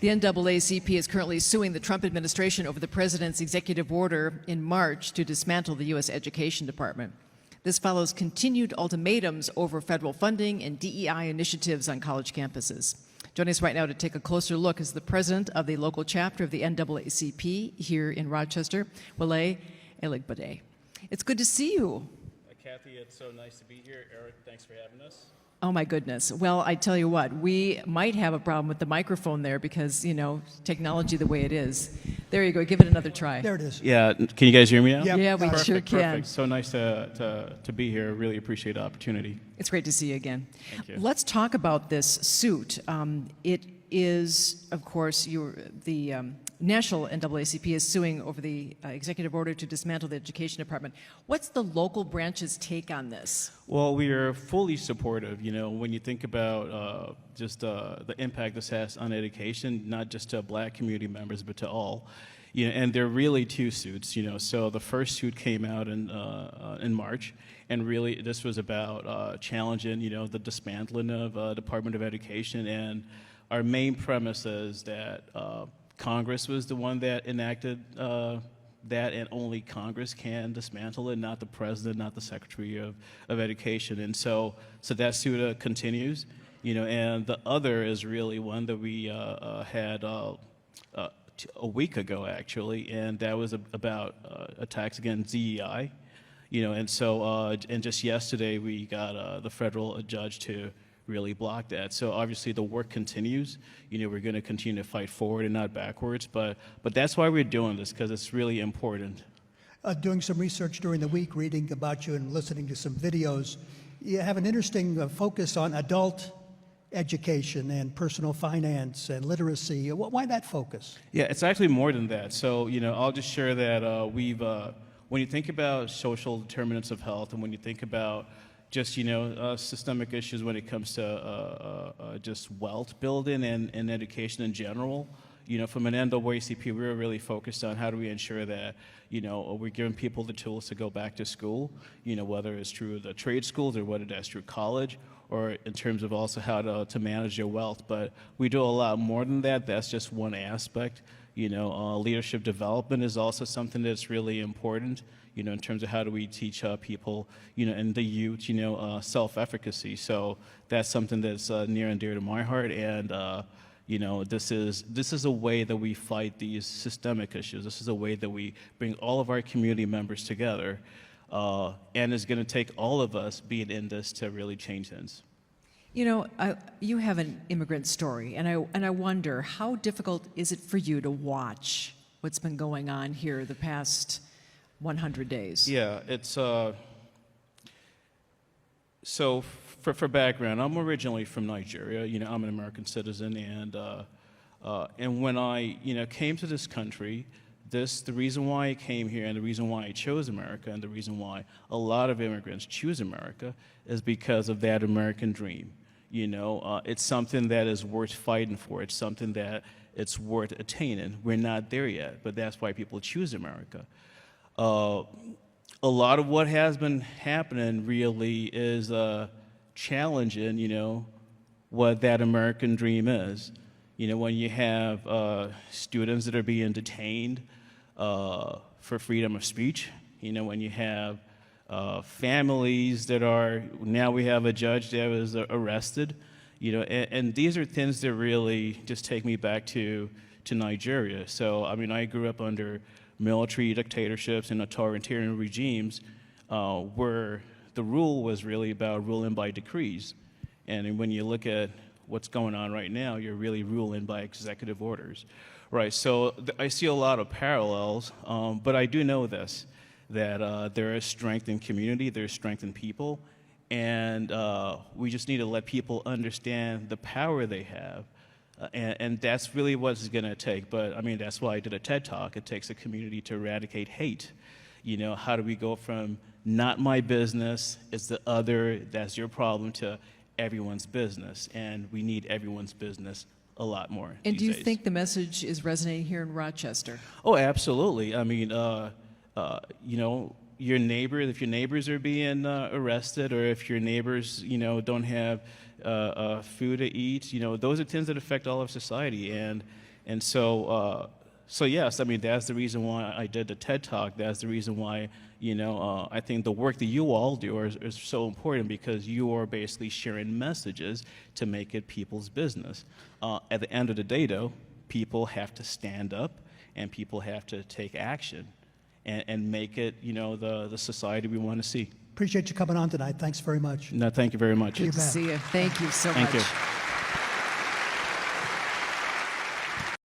The NAACP is currently suing the Trump administration over the president's executive order in March to dismantle the U.S. Education Department. This follows continued ultimatums over federal funding and DEI initiatives on college campuses. Joining us right now to take a closer look is the president of the local chapter of the NAACP here in Rochester, Walé Elegbede. It's good to see you. Cathy, it's so nice to be here. Eric, thanks for having us. Oh my goodness. Well, I tell you what, we might have a problem with the microphone there because, you know, technology the way it is. There you go. Give it another try. There it is. Yeah, can you guys hear me now? Yep. Yeah, we Perfect, sure can. Perfect. So nice to be here. Really appreciate the opportunity. It's great to see you again. Thank you. Let's talk about this suit. It is, of course, the national NAACP is suing over the executive order to dismantle the Education Department. What's the local branch's take on this? Well, we are fully supportive. You know, when you think about just the impact this has on education, not just to Black community members, but to all. You know, and there are really two suits. You know, so the first suit came out in March, and really this was about challenging, you know, the dismantling of Department of Education. And our main premise is that Congress was the one that enacted that, and only Congress can dismantle it, not the president, not the Secretary of Education. And so that suit continues, you know, and the other is really one that we had a week ago, actually, and that was about attacks against DEI, you know, and so, and just yesterday we got the federal judge to really block that. So obviously the work continues. You know, we're going to continue to fight forward and not backwards, but that's why we're doing this, because it's really important. Doing some research during the week, reading about you and listening to some videos, you have an interesting focus on adult education and personal finance and literacy. Why that focus? Yeah, it's actually more than that. So, you know, I'll just share that when you think about social determinants of health, and when you think about just, you know, systemic issues when it comes to just wealth building and education in general, you know, from an NAACP, we're really focused on how do we ensure that, you know, we're giving people the tools to go back to school, you know, whether it's through the trade schools or whether that's through college, or in terms of also how to manage your wealth. But we do a lot more than that. That's just one aspect. You know, leadership development is also something that's really important, you know, in terms of how do we teach people, you know, and the youth, you know, self-efficacy. So that's something that's near and dear to my heart. And, you know, this is a way that we fight these systemic issues. This is a way that we bring all of our community members together. And it's going to take all of us being in this to really change things. You know, you have an immigrant story, and I wonder, how difficult is it for you to watch what's been going on here the past 100 days? Yeah, it's so for background, I'm originally from Nigeria. You know, I'm an American citizen, and when I, you know, came to this country, the reason why I came here and the reason why I chose America and the reason why a lot of immigrants choose America is because of that American dream. You know, it's something that is worth fighting for. It's something that it's worth attaining. We're not there yet, but that's why people choose America. A lot of what has been happening really is challenging, you know, what that American dream is. You know, when you have students that are being detained for freedom of speech, you know, when you have families that are, now we have a judge that was arrested, you know, and these are things that really just take me back to Nigeria. So, I mean, I grew up under military dictatorships and authoritarian regimes where the rule was really about ruling by decrees. And when you look at what's going on right now, you're really ruling by executive orders, right? So I see a lot of parallels, but I do know this, that there is strength in community, there's strength in people, and we just need to let people understand the power they have. And that's really what it's going to take. But I mean, that's why I did a TED Talk. It takes a community to eradicate hate. You know, how do we go from not my business, it's the other, that's your problem, to everyone's business? And we need everyone's business a lot more. And do you days. think the message is resonating here in Rochester? Oh, absolutely. I mean, you know, your neighbor, if your neighbors are being arrested, or if your neighbors, you know, don't have food to eat, you know, those are things that affect all of society. And And so, so yes, I mean, that's the reason why I did the TED Talk. That's the reason why, I think the work that you all do is so important, because you are basically sharing messages to make it people's business. At the end of the day, though, people have to stand up and people have to take action and make it, the society we want to see. Appreciate you coming on tonight. Thanks very much. No, thank you very much. You Good to bet. see you. Thank you so Thank much. you.